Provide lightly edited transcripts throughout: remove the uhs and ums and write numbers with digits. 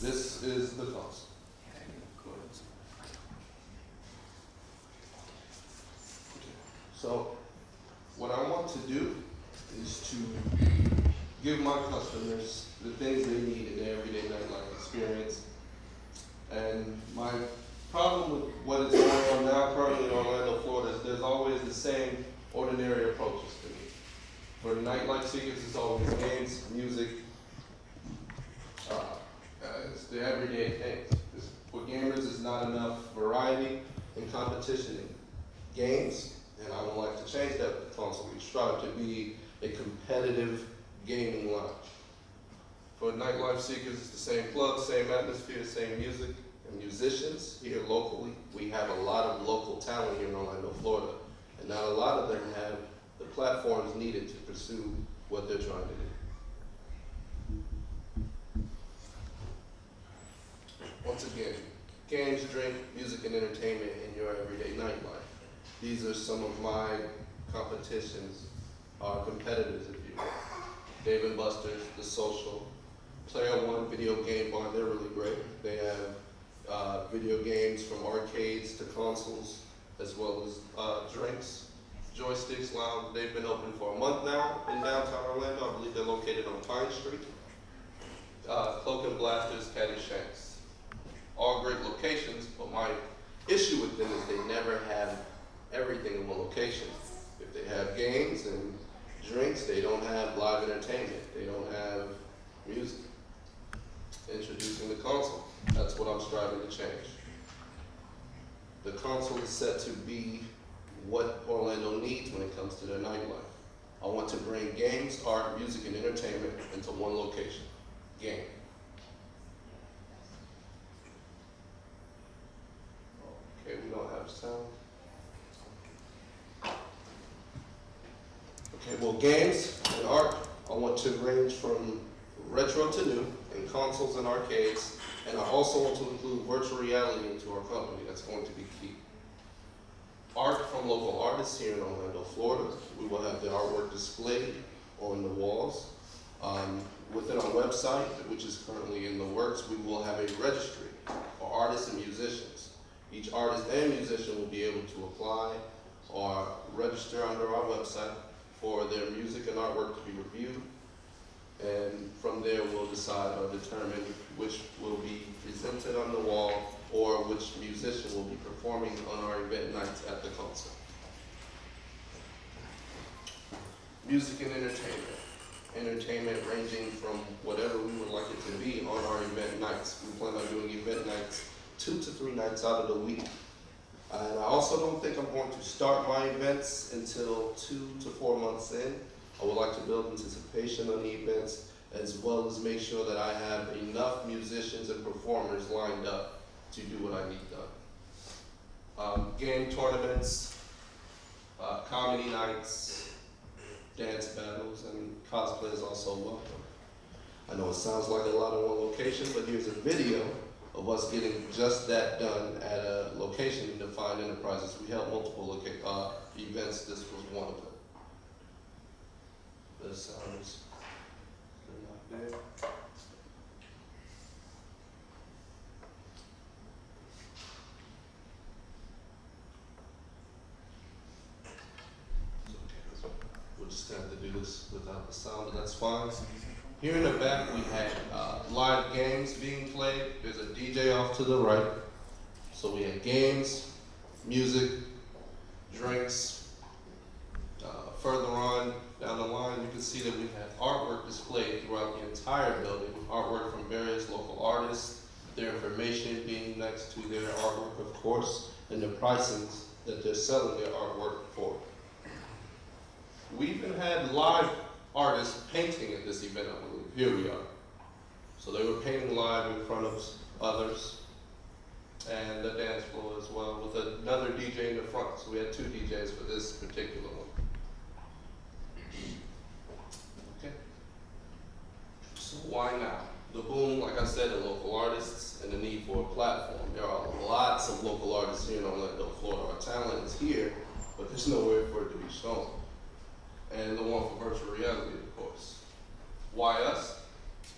This is the cost. So what I want to do is to give my customers the things they need in their everyday nightlife experience. And my problem with what is going on now currently in Orlando, Florida, is there's always the same ordinary approaches to me. For nightlife seekers, it's always games, music, it's the everyday things. For gamers, it's not enough variety and competition in games, and I would like to change that with the console. We strive to be a competitive gaming lounge. For nightlife seekers, it's the same club, same atmosphere, same music, and musicians here locally. We have a lot of local talent here in Orlando, Florida, and not a lot of them have the platforms needed to pursue what they're trying to do. Once again, games, drink, music, and entertainment in your everyday nightlife. These are some of my competitions, competitors, if you will. Dave & Buster's, The Social, Player One Video Game Bar, they're really great. They have video games from arcades to consoles, as well as drinks. Joysticks Lounge, they've been open for a month now in downtown Orlando. I believe they're located on Pine Street. Cloak and Blasters, Caddyshanks. All great locations, but my issue with them is they never have everything in one location. If they have games and drinks, they don't have live entertainment. They don't have music. Introducing the console. That's what I'm striving to change. The console is set to be what Orlando needs when it comes to their nightlife. I want to bring games, art, music, and entertainment into one location. Game. Okay, we don't have sound. Okay, well, games and art, I want to range from retro to new, in consoles and arcades, and I also want to include virtual reality into our company. That's going to be key. Art from local artists here in Orlando, Florida. We will have the artwork displayed on the walls. Within our website, which is currently in the works, we will have a registry for artists and musicians. Each artist and musician will be able to apply or register under our website for their music and artwork to be reviewed. And from there, we'll decide or determine which will be presented on the wall or which musician will be performing on our event nights at the concert. Music and entertainment. Entertainment ranging from whatever we would like it to be on our event nights. We plan on doing event nights 2 to 3 nights out of the week. And I also don't think I'm going to start my events until 2 to 4 months in. I would like to build anticipation on the events, as well as make sure that I have enough musicians and performers lined up to do what I need done. Game tournaments, comedy nights, dance battles, and cosplay is also welcome. I know it sounds like a lot in one location, but here's a video of us getting just that done at a location in Defined Enterprises. We held multiple events. This was one of them. The sounds are not there. We'll just have to do this without the sound, but that's fine. Here in the back, we had live games being played. There's a DJ off to the right. So we had games, music, drinks. Further on down the line, you can see that we have artwork displayed throughout the entire building. Artwork from various local artists, their information being next to their artwork, of course, and the pricings that they're selling their artwork for. We even had live artists painting at this event, I believe. Here we are. So they were painting live in front of others and the dance floor as well, with another DJ in the front. So we had 2 DJs for this particular one. Okay. So why now? The boom, like I said, of local artists and the need for a platform. There are lots of local artists here in Orlando, Florida. Our talent is here, but there's nowhere for it to be shown. And the one for virtual reality, of course. Why us?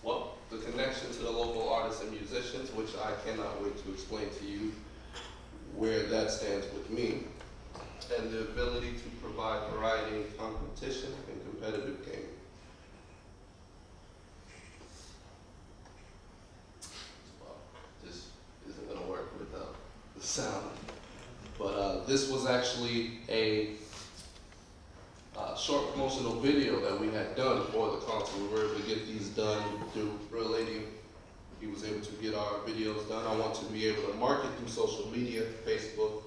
Well, the connection to the local artists and musicians. which I cannot wait to explain to you where that stands with me, and the ability to provide variety in competition and competitive gaming. Well, this isn't going to work without the sound. But this was actually a short promotional video that we had done for the console. We were able to get these done through Real Lady. He was able to get our videos done. I want to be able to market through social media, Facebook,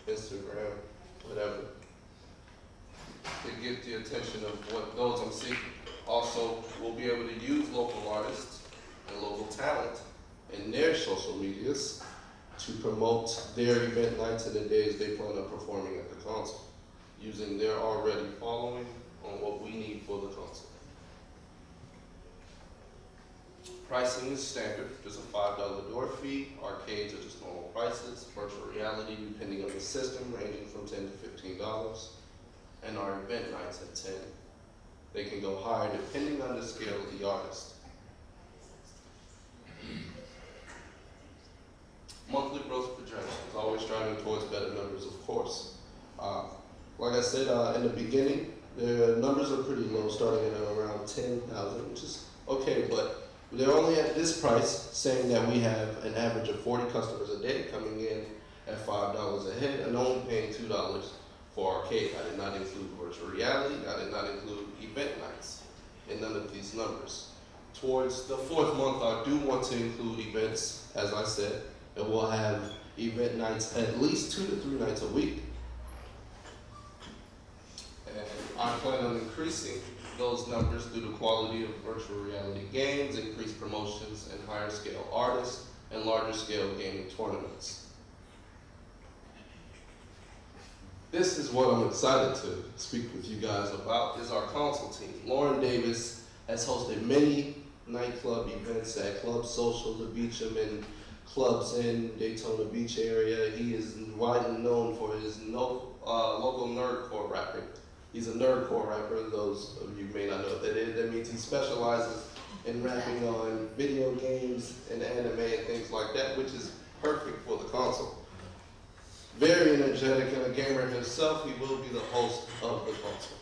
Instagram, whatever, to get the attention of what those I'm seeking. Also, we'll be able to use local artists and local talent in their social medias to promote their event nights and the days they plan on performing at the console, using their already following on what we need for the console. Pricing is standard, just a $5 door fee. Arcades are just normal prices. Virtual reality, depending on the system, ranging from $10 to $15. And our event nights at 10. They can go higher depending on the scale of the artist. Monthly growth projections, always striving towards better numbers, of course. Like I said in the beginning, the numbers are pretty low, starting at around 10,000, which is okay, but they're only at this price, saying that we have an average of 40 customers a day coming in at $5 a head and only paying $2 for arcade. I did not include virtual reality, I did not include event nights in none of these numbers. Towards the fourth month, I do want to include events, as I said, and we'll have event nights at least 2 to 3 nights a week. And I plan on increasing those numbers through the quality of virtual reality games, increased promotions, and higher scale artists, and larger scale gaming tournaments. This is what I'm excited to speak with you guys about, is our console team. Lauren Davis has hosted many nightclub events at Club Social, the Beecham, and clubs in Daytona Beach area. He is widely known for his local nerdcore rapping. He's a nerdcore rapper. Those of you may not know what that is. That means he specializes in rapping on video games and anime and things like that, which is perfect for the console. Very energetic and a gamer himself, he will be the host of the console.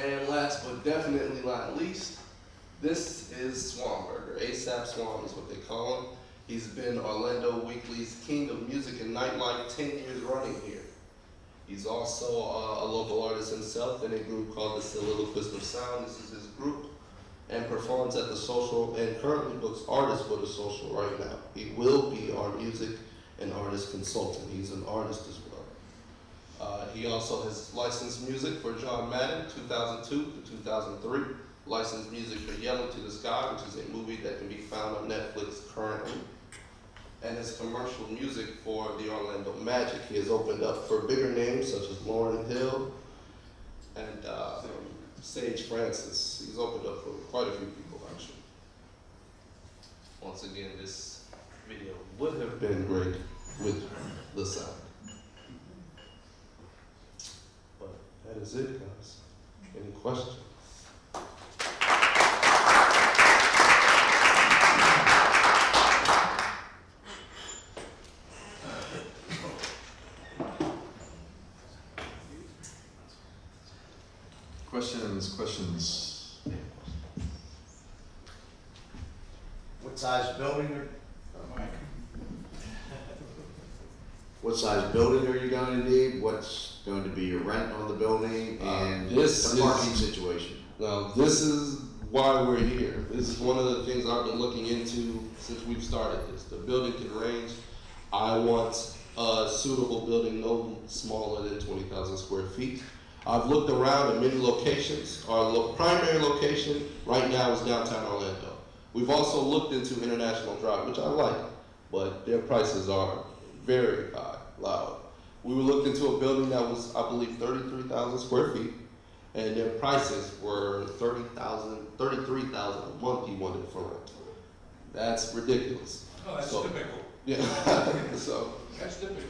And last but definitely not least, this is Swanberger. ASAP Swan is what they call him. He's been Orlando Weekly's King of Music and Nightlife 10 years running here. He's also a local artist himself in a group called the Soliloquist of Sound. This is his group, and performs at the Social and currently books artists for the Social right now. He will be our music and artist consultant. He's an artist as well. He also has licensed music for John Madden 2002 to 2003. Licensed music for Yellow to the Sky, which is a movie that can be found on Netflix currently. And his commercial music for the Orlando Magic. He has opened up for bigger names such as Lauryn Hill and Sage Francis. He's opened up for quite a few people actually. Once again, this video would have been great with the sound. But that is it, guys. Any questions? Questions? What size building what size building are you going to need? What's going to be your rent on the building and the parking situation? Now, this is why we're here. This is one of the things I've been looking into since we've started this. The building can range. I want a suitable building no smaller than 20,000 square feet. I've looked around at many locations. Our primary location right now is downtown Orlando. We've also looked into International Drive, which I like, but their prices are very high, loud. We looked into a building that was, I believe, 33,000 square feet, and their prices were $33,000 a month he wanted for rent. That's ridiculous. Oh, that's typical. Yeah, so. That's typical.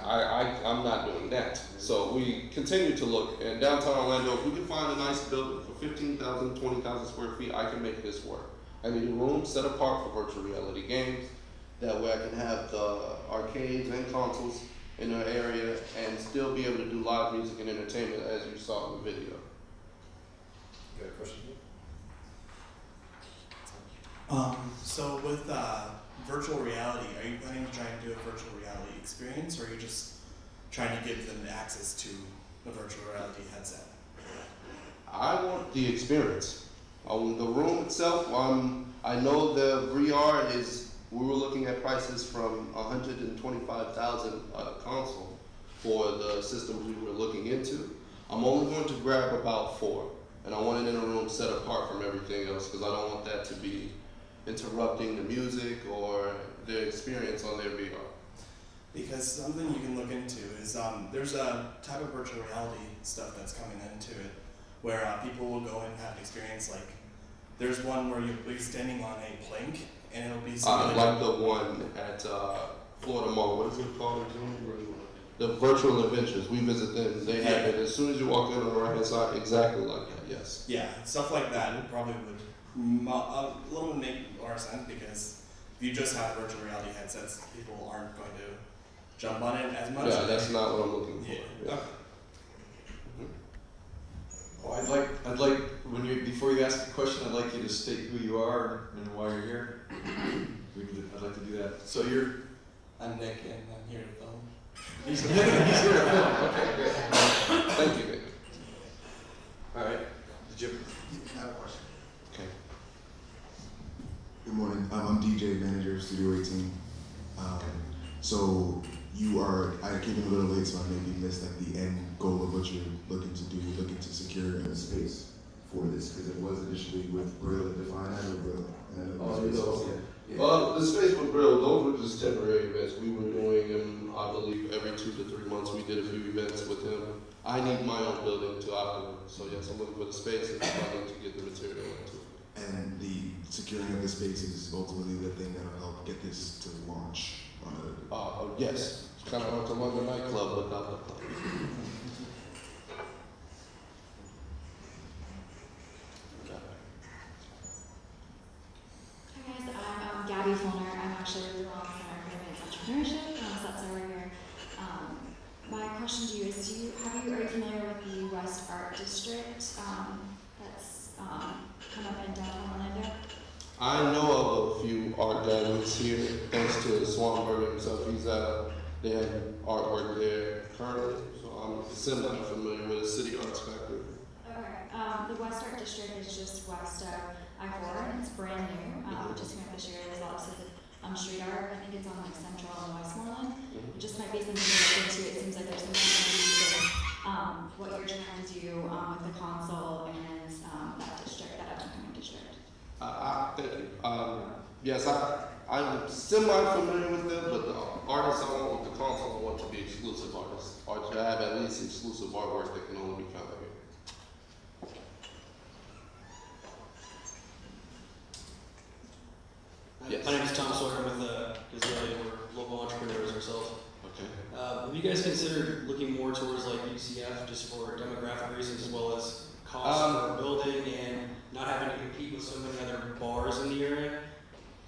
I'm not doing that. So we continue to look, and downtown Orlando, if we can find a nice building for 15,000, 20,000 square feet, I can make this work. I need a room set apart for virtual reality games. That way I can have the arcades and consoles in an area and still be able to do live music and entertainment as you saw in the video. You got a question? So with virtual reality, are you planning to try and do a virtual reality experience, or are you just trying to give them access to a virtual reality headset? I want the experience. On the room itself, I know the VR is, we were looking at prices from $125,000 console for the systems we were looking into. I'm only going to grab about 4, and I want it in a room set apart from everything else because I don't want that to be interrupting the music or the experience on their VR. Because something you can look into is there's a type of virtual reality stuff that's coming into it where people will go and have an experience like, there's one where you'll be standing on a plank and it'll be like the one at Florida Mall. What is it called? The Virtual Adventures. We visit them. They have it as soon as you walk in on the right hand side, exactly like that. Yes. Yeah, stuff like that probably would a little make more sense because if you just have virtual reality headsets, people aren't going to jump on it as much. Yeah, that's not what I'm looking for. Yeah. Yeah. Okay. Well, I'd like before you ask a question, I'd like you to state who you are and why you're here. I'd like to do that. So I'm Nick and I'm here to film. he's here to film. Okay, great. Thank you, Nick. All right. Did you? I have a question. Okay. Good morning. I'm DJ, manager of Studio 18. So I came in a little late, so I maybe missed like the end goal of what you're looking to do, looking to secure a space for this, because it was initially with Brill and Define. I know Brill. And I know space also. The space with Brill, those were just temporary events. We were doing them, I believe, every 2 to 3 months. We did a few events with him. I need my own building to operate. So yes, I'm looking for the space and I need to get the material into it. And the securing of the space is ultimately the thing that'll help get this to launch. Yes. It's kind of like the London nightclub, but not the club. Hi guys, I'm Gabby Fulner. I'm actually really well in our Advanced Entrepreneurship, so that's why we're here. My question to you is, are you familiar with the West Art District that's come up in downtown Orlando? I know of a few art galleries here, thanks to Swanberg himself. They have artwork there currently, so I'm semi familiar with the City Arts Factory. Okay. The West Art District is just west of I-4, and it's brand new. Just came up this year. There's lots of street art. I think it's on like Central and Westmoreland. It just might be something to look into. It seems like there's some synergies with what you're trying to do with the console and that district, that upcoming district. Thank you. Yes, I'm semi-familiar with them, but the artists I want with the console, I want to be exclusive artists, or to have at least exclusive artwork that can only be found here. Yes. My name is Tom Sawyer with Disraeli. We're local entrepreneurs ourselves. Okay. Have you guys considered looking more towards like UCF just for demographic reasons as well as cost for building and not having to compete with so many other bars in the area?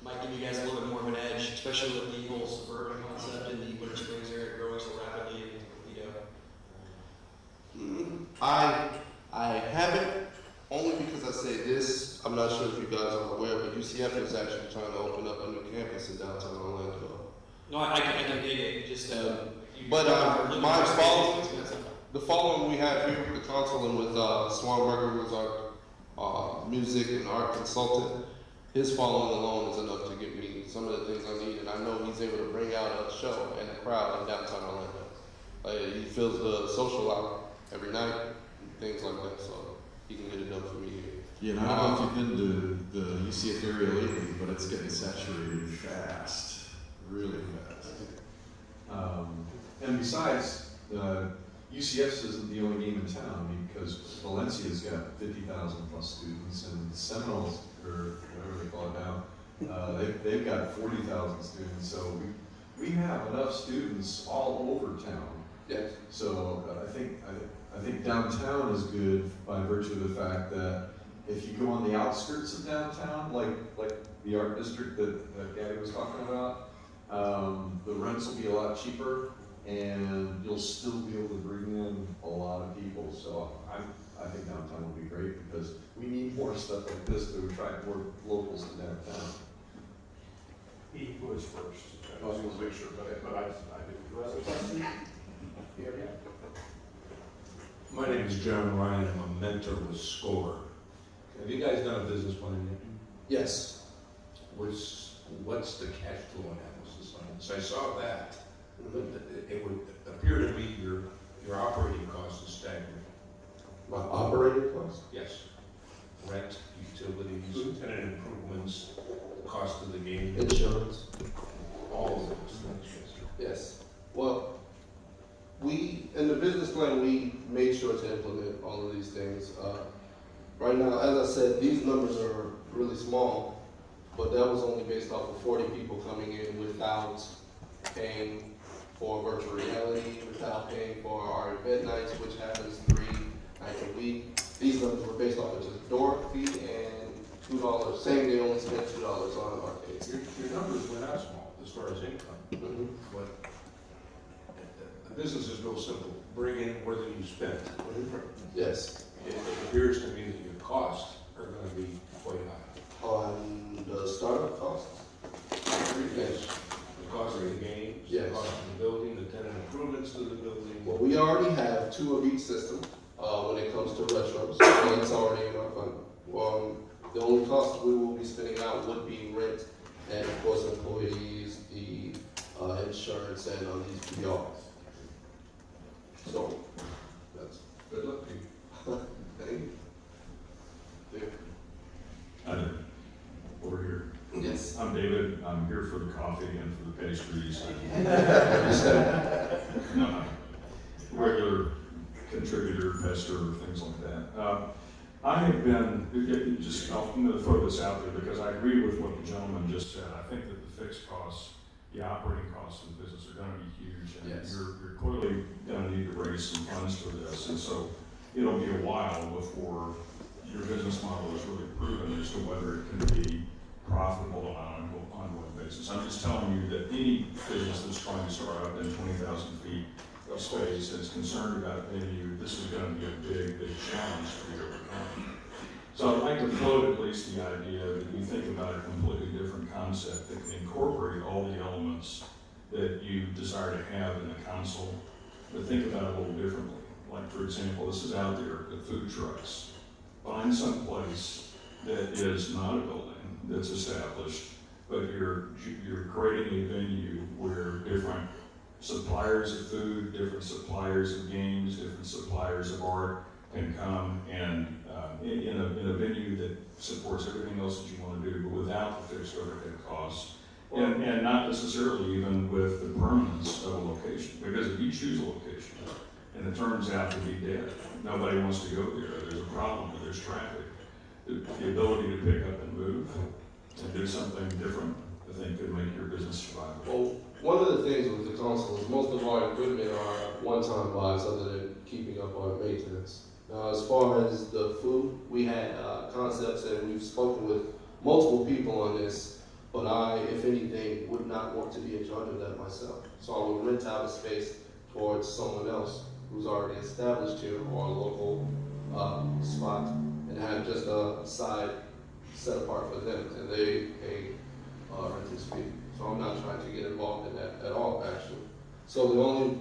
Might give you guys a little bit more of an edge, especially with the whole suburban concept in the Winter Springs area growing so rapidly. I haven't, only because I say this. I'm not sure if you guys are aware, but UCF is actually trying to open up a new campus in downtown Orlando. No, I can dig it. Just my following, the following we have here with the console and with Swanberger, who is our music and art consultant, his following alone is enough to get me some of the things I need, and I know he's able to bring out a show and a crowd in downtown Orlando. He fills the social out every night, and things like that, so he can get it done for me here. Yeah, and I don't know if you've been to the UCF area lately, but it's getting saturated fast, really fast. And besides, UCF isn't the only game in town because Valencia's got 50,000 plus students, and Seminoles, or whatever they call it now, they've got 40,000 students. So we have enough students all over town. Yes. So I think downtown is good by virtue of the fact that if you go on the outskirts of downtown, like the art district that Gabby was talking about, the rents will be a lot cheaper, and you'll still be able to bring in a lot of people. So I think downtown will be great because we need more stuff like this to attract more locals to downtown. He was first. I was going to make sure, but I didn't. Was it question? My name is John Ryan. I'm a mentor with SCORE. Have you guys done a business plan yet? Yes. What's the cash flow analysis on this? I saw that, but it would appear to me your operating cost is staggering. My operating cost? Yes. Rent, utilities, tenant improvements, the cost of the game, Insurance. all of those things. Yes. Well, in the business plan, we made sure to implement all of these things. Right now, as I said, these numbers are really small, but that was only based off of 40 people coming in without paying for virtual reality, without paying for our event nights, which happens 3 nights a week. These numbers were based off of just door fee and $2. Saying they only spent $2 on arcades. Your numbers were not small as far as income, but the business is real simple. Bring in more than you spent. Yes. It appears to me that your costs are going to be quite high. On the startup costs? Yes. The cost of the games, the Yes. cost of the building, the tenant improvements to the building. Well, we already have 2 of each system when it comes to retros, and it's already in our fund. The only cost we will be spending out would be rent and, of course, employees, the insurance, and these PRs. So, that's Good luck to you. thank you. Hi there. Over here. Yes. I'm David. I'm here for the coffee and for the pastries. No, I'm a regular contributor, pester, things like that. I have been, I'm going to throw this out there because I agree with what the gentleman just said. I think that the fixed costs, the operating costs of the business are going to be huge. And Yes. you're clearly going to need to raise some funds for this. And so it'll be a while before your business model is really proven as to whether it can be profitable on an ongoing basis. I'm just telling you that any business that's trying to start out in 20,000 feet of space and is concerned about venue, this is going to be a big, big challenge for you to overcome. So I'd like to float at least the idea that you think about a completely different concept that can incorporate all the elements that you desire to have in the console, but think about it a little differently. Like, for example, this is out there, the food trucks. Find some place that is not a building that's established, but you're creating a venue where different suppliers of food, different suppliers of games, different suppliers of art can come and in a venue that supports everything else that you want to do, but without the fixed overhead costs. And not necessarily even with the permanence of a location, because if you choose a location and it turns out to be dead, nobody wants to go there, there's a problem, there's traffic, the ability to pick up and move and do something different, I think could make your business survive. Well, one of the things with the console is most of our equipment are one-time buys other than keeping up our maintenance. Now, as far as the food, we had concepts and we've spoken with multiple people on this, but I, if anything, would not want to be in charge of that myself. So I would rent out a space towards someone else who's already established here or a local spot and have just a side set apart for them and they pay rental fee. So I'm not trying to get involved in that at all, actually. So the only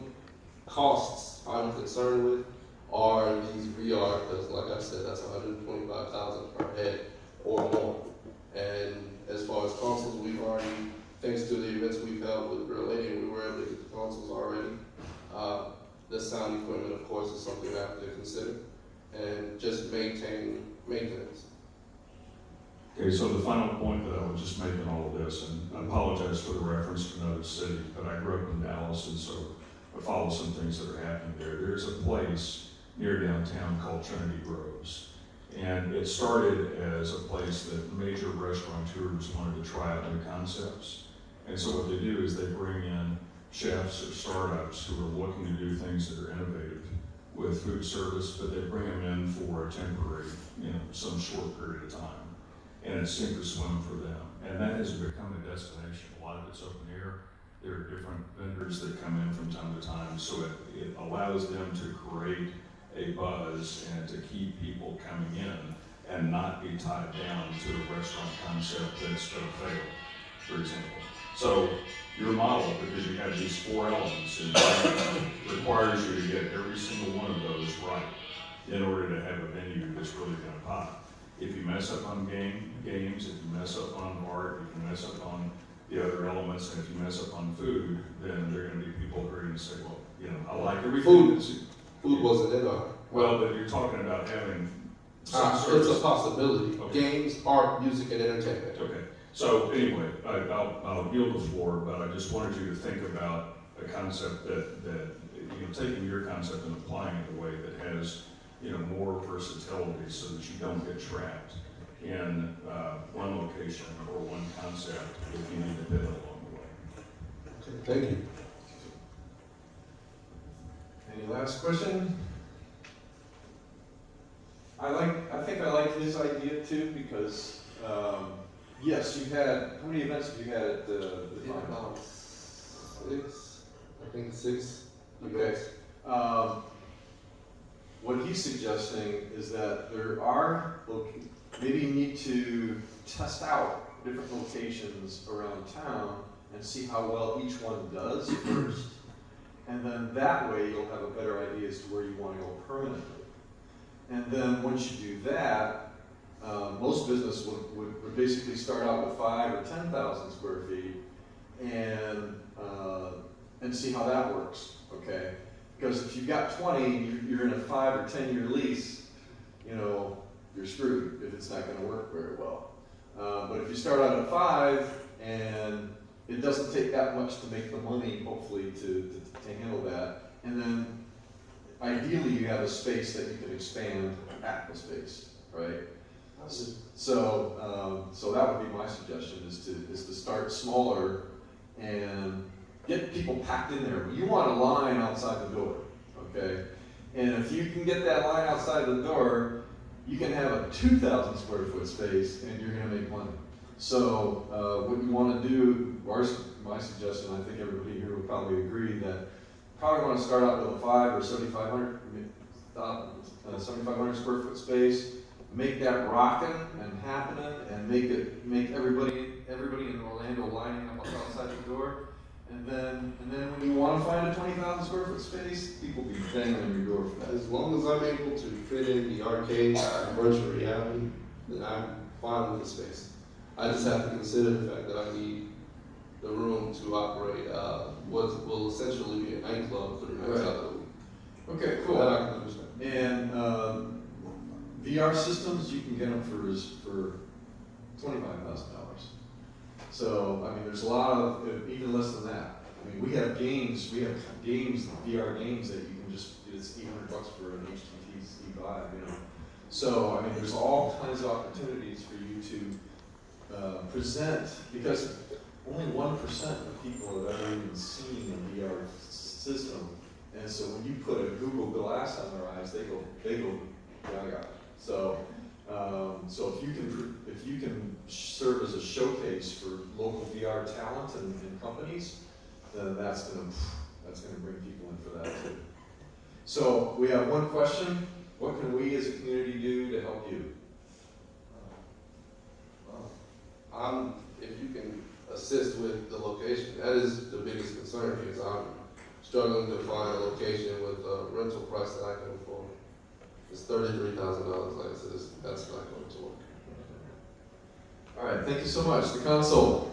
costs I'm concerned with are these VR, because like I said, that's $125,000 per head or more. And as far as consoles, we've already, thanks to the events we've held with Real Lady, we were able to get the consoles already. The sound equipment, of course, is something I have to consider, and just maintain maintenance. Okay, so the final point that I would just make in all of this, and I apologize for the reference to another city, but I grew up in Dallas, and so I follow some things that are happening there. There's a place near downtown called Trinity Groves, and it started as a place that major restaurateurs wanted to try out new concepts. And so what they do is they bring in chefs or startups who are looking to do things that are innovative with food service, but they bring them in for a temporary, some short period of time. And it's sink or swim for them. And that has become a destination. A lot of it's open air. There are different vendors that come in from time to time, so it allows them to create a buzz and to keep people coming in and not be tied down to a restaurant concept that's going to fail, for example. So your model, because you have these 4 elements, and it requires you to get every single one of those right in order to have a venue that's really going to pop. If you mess up on games, if you mess up on art, if you mess up on the other elements, and if you mess up on food, then there are going to be people who are going to say, well, I like everything. Food wasn't in our. Well, but you're talking about having some It's service. a possibility. Okay. Games, art, music, and entertainment. Okay, so anyway, I'll yield the floor, but I just wanted you to think about a concept that taking your concept and applying it in a way that has, more versatility so that you don't get trapped in one location or one concept if you need to pivot along the way. Okay, thank you. Any last question? I think I like his idea too, because, yes, you've had, how many events have you had at the About 6, I think 6. Okay. What he's suggesting is that there are, maybe you need to test out different locations around town and see how well each one does first. And then that way you'll have a better idea as to where you want to go permanently. And then once you do that, most business would basically start out with 5,000 or 10,000 square feet and see how that works, okay? Because if you've got 20 and you're in a 5 or 10 year lease, you're screwed if it's not going to work very well. But if you start out at 5 and it doesn't take that much to make the money, hopefully, to handle that, and then ideally you have a space that you can expand at the space, right? So that would be my suggestion: is to start smaller and get people packed in there. You want a line outside the door, okay? And if you can get that line outside the door, you can have a 2,000 square foot space and you're gonna make money. So what you wanna do, my suggestion, I think everybody here would probably agree, that probably wanna start out with a 5 or 7,500 square foot space, make that rocking and happening, and make everybody in Orlando lining up outside the door. And then when you want to find a 20,000 square foot space, people will be banging on your door for that. As long as I'm able to fit in the arcade and virtual reality, then I'm fine with the space. I just have to consider the fact that I need the room to operate what will essentially be a nightclub for the next other week. Okay, cool. That I can understand. And VR systems, you can get them for $25,000. So, I mean, there's a lot of, even less than that. I mean, we have games, VR games that you can just, it's $800 for an HTC Vive, So, I mean, there's all kinds of opportunities for you to present, because only 1% of people have ever even seen a VR system. And so when you put a Google Glass on their eyes, they go gaga. So if you can serve as a showcase for local VR talent and companies, then that's gonna bring people in for that too. So we have one question: what can we as a community do to help you? If you can assist with the location, that is the biggest concern here. Is I'm struggling to find a location with a rental price that I can afford. It's $33,000, like I said, that's not going to work. All right, thank you so much. The console.